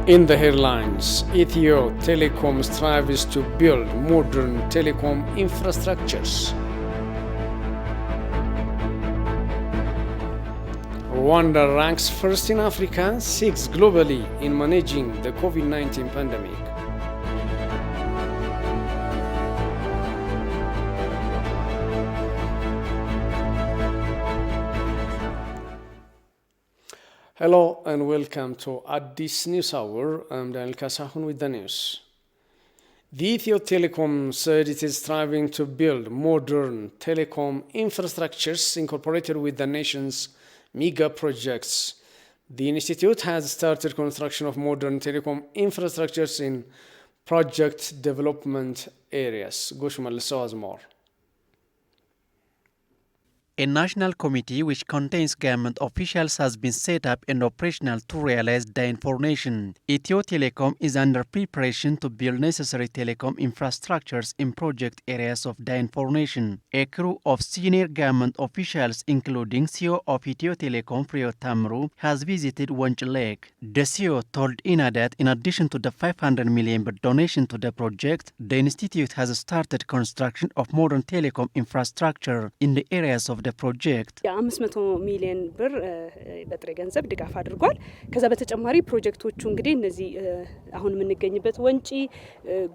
In the headlines, Ethiopian strives to build modern telecom infrastructures. Rwanda ranks first in Africa, sixth globally in managing the COVID-19 pandemic. Hello and welcome to Addis News Hour. I'm Daniel Kasahun with the news. The Ethio Telecom said it is striving to build modern telecom infrastructures incorporated with the nation's mega projects. The institute has started construction of modern telecom infrastructures in project development areas. Gushmal has more. A national committee which contains government officials has been set up and operational to realize the information. Ethio Telecom is under preparation to build necessary telecom infrastructures in project areas of the information. A crew of senior government officials, including CEO of Ethio Telecom, Priyo Tamru, has visited Wanch Lake. The CEO told INA that in addition to the 500 million donation to the project, the institute has started construction of modern telecom infrastructure in the areas of the project. የ500 ሚሊዮን ብር በጥሬ ገንዘብ ድጋፍ አድርጓል። ከዛ በተጨማሪ ፕሮጀክቶቹ እንግዲህ እነዚህ አሁን የምንገኝበት ወንጪ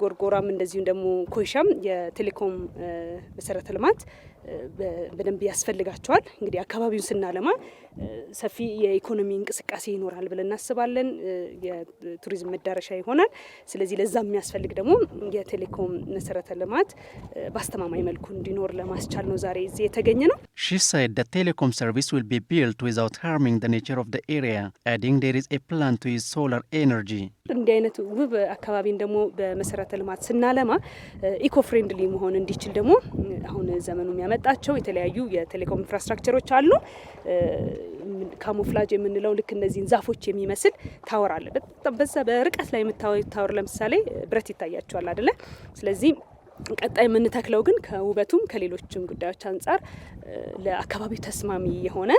ጎርጎራም እንደዚሁ ደግሞ ኮይሻም የቴሌኮም መሰረተ ልማት በደንብ ያስፈልጋቸዋል። እንግዲህ አካባቢውን ስናለማ ሰፊ የኢኮኖሚ እንቅስቃሴ ይኖራል ብለን እናስባለን። የቱሪዝም መዳረሻ ይሆናል። ስለዚህ ለዛ የሚያስፈልግ ደግሞ የቴሌኮም መሰረተ ልማት በአስተማማኝ መልኩ እንዲኖር ለማስቻል ነው ዛሬ እዚህ የተገኘ ነው። She said the telecom service will be built without harming the nature of the area, adding there is a plan to use solar energy. እንዲህ አይነት ውብ አካባቢን ደግሞ በመሰረተ ልማት ስናለማ ኢኮ ፍሬንድሊ መሆን እንዲችል ደግሞ አሁን ዘመኑ የሚያመጣቸው የተለያዩ የቴሌኮም ኢንፍራስትራክቸሮች አሉ። ካሞፍላጅ የምንለው ልክ እነዚህን ዛፎች የሚመስል ታወር አለ። በዛ በርቀት ላይ የምታዩት ታወር ለምሳሌ ብረት ይታያቸዋል አይደለ? ስለዚህ ቀጣይ የምንተክለው ግን ከውበቱም ከሌሎችም ጉዳዮች አንፃር ለአካባቢው ተስማሚ የሆነ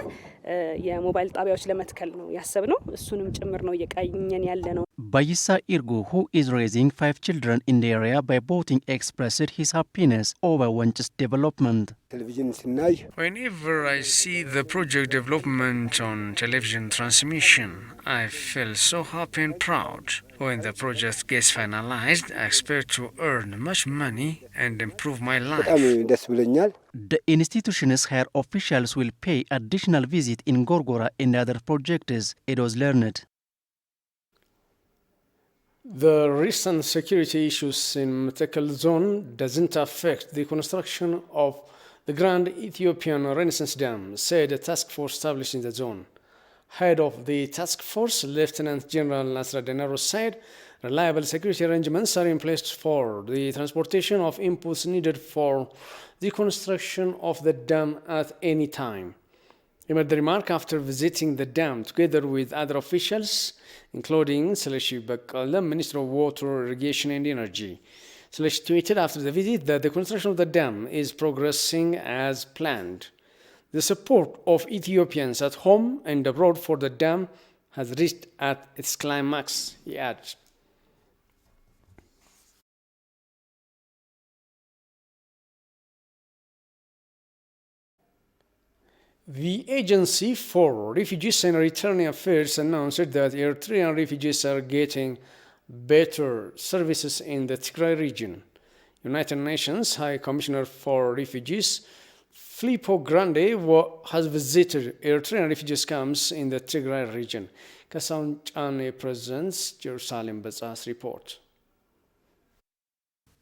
የሞባይል ጣቢያዎች ለመትከል ነው ያሰብነው። እሱንም ጭምር ነው እየቃኘን ያለ ነው። Bayisa Irgu, who is raising 5 children in the area by boating, expressed his happiness over Wanch's development. Whenever I see the project development on television transmission, I feel so happy and proud. When the project gets finalized, I expect to earn much money and improve my life. The institution's higher officials will pay additional visit in Gorgora and other projects, it was learned. The recent security issues in Mtekel zone doesn't affect the construction of the Grand Ethiopian Renaissance Dam, said a task force established in the zone. Head of the task force, Lieutenant General Nasra Denaro, said reliable security arrangements are in place for the transportation of inputs needed for the construction of the dam at any time. He made the remark after visiting the dam together with other officials, including Seleshi Bakala, Minister of Water, Irrigation and Energy. Seleshi tweeted after the visit that the construction of the dam is progressing as planned. The support of Ethiopians at home and abroad for the dam has reached at its climax, he added. The Agency for Refugees and Returning Affairs announced that Eritrean refugees are getting better services in the Tigray region. United Nations High Commissioner for Refugees Filippo Grandi has visited Eritrean refugees camps in the Tigray region. Kasaun Chane presents Jerusalem Bazaar's report.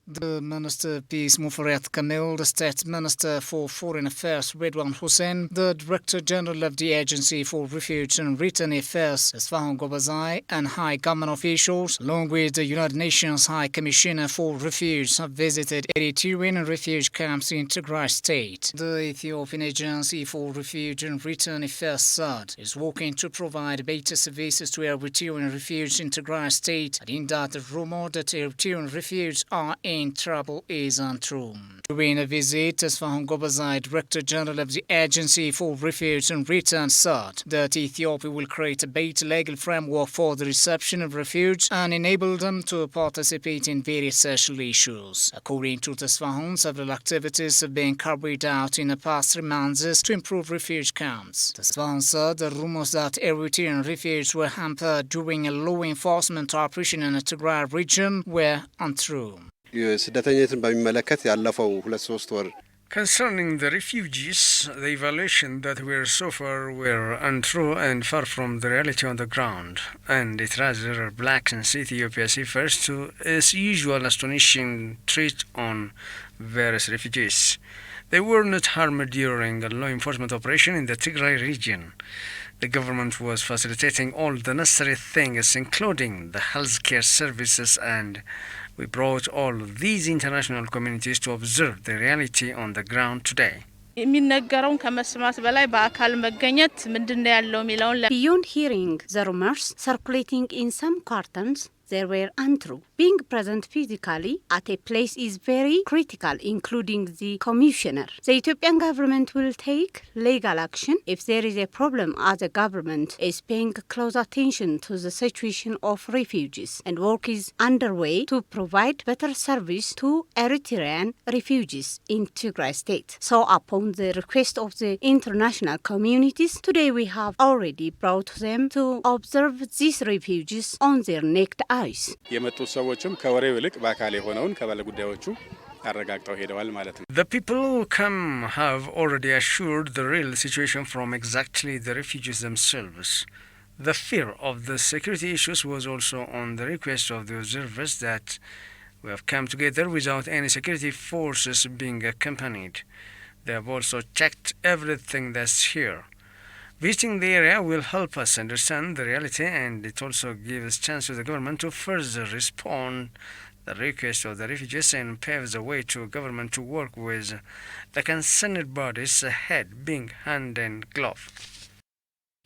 The Minister Peace Muferiat Kanil, the State Minister for Foreign Affairs Redwan Hussein, the Director General of the Agency for Refugees and Return Affairs Isfahan Gobazai, and high government officials, along with the United Nations High Commissioner for Refugees, have visited Eritrean refugee camps in Tigray State. The Ethiopian Agency for Refugees and Return Affairs SAD is working to provide better services to Eritrean refugees in Tigray State, adding that the rumor that Eritrean refugees are in in trouble is untrue. During a visit, Tesfahun Gobazai, Director General of the Agency for Refuge and Return, said that Ethiopia will create a better legal framework for the reception of refugees and enable them to participate in various social issues. According to Tesfahun, several activities have been carried out in the past 3 months to improve refugee camps. Tesfahun said the rumors that Ethiopian refugees were hampered during a law enforcement operation in the Tigray region were untrue. Concerning the refugees, the evaluation that were so far were untrue and far from the reality on the ground, and it rather blackens Ethiopia's efforts to its usual astonishing treat on various refugees. They were not harmed during a law enforcement operation in the Tigray region. The government was facilitating all the necessary things, including the healthcare services, and we brought all these international communities to observe the reality on the ground today. Beyond hearing the rumors circulating in some quarters, they were untrue. Being present physically at a place is very critical, including the commissioner. The Ethiopian government will take legal action if there is a problem, as the government is paying close attention to the situation of refugees, and work is underway to provide better service to Eritrean refugees in Tigray state. So upon the request of the international communities, today we have already brought them to observe these refugees on their naked eyes. The people who come have already assured the real situation from exactly the refugees themselves. The fear of the security issues was also on the request of the observers that we have come together without any security forces being accompanied. They have also checked everything that's here. Visiting the area will help us understand the reality, and it also gives chance to the government to further respond the request of the refugees and paves the way to government to work with the concerned bodies ahead, being hand in glove.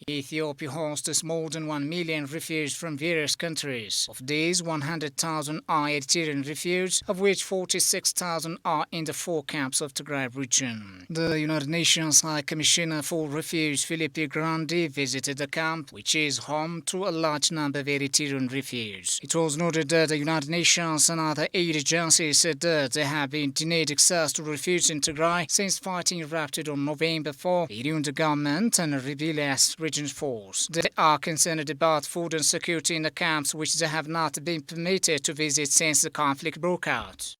Ethiopia hosts more than 1 million refugees from various countries. Of these, 100,000 are Eritrean refugees, of which 46,000 are in the 4 camps of Tigray region. The United Nations High Commissioner for Refugees, Philippe Grandi, visited the camp, which is home to a large number of Eritrean refugees. It was noted that the United Nations and other aid agencies said that they have been denied access to refugees in Tigray since fighting erupted on November 4 between the government and the rebellious force. They are concerned about food and security in the camps, which they have not been permitted to visit since the conflict broke out.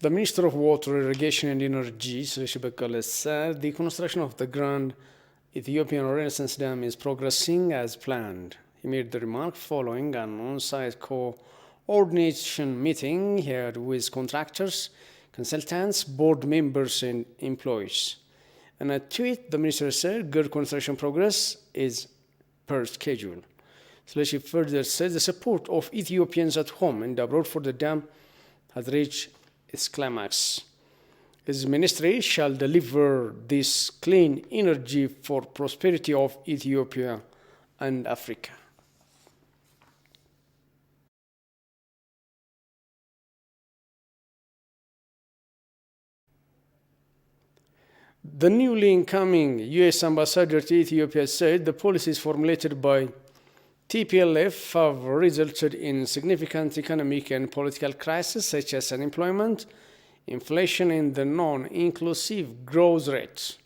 The Minister of Water, Irrigation and Energy, Seleshi Bekele, said the construction of the Grand Ethiopian Renaissance Dam is progressing as planned. He made the remark following an on-site coordination meeting he had with contractors, consultants, board members and employees. In a tweet, the minister said good construction progress is per schedule. Seleshi further said the support of Ethiopians at home and abroad for the dam has reached its climax. His ministry shall deliver this clean energy for prosperity of Ethiopia and Africa. The newly incoming U.S. ambassador to Ethiopia said the policies formulated by TPLF have resulted in significant economic and political crises such as unemployment, inflation, and the non-inclusive growth rate.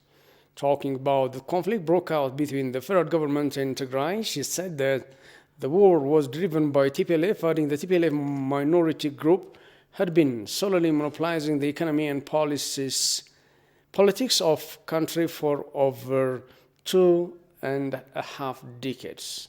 Talking about the conflict broke out between the federal government and Tigray, she said that the war was driven by TPLF, adding the TPLF minority group had been solely monopolizing the economy and politics of country for over 2.5 decades.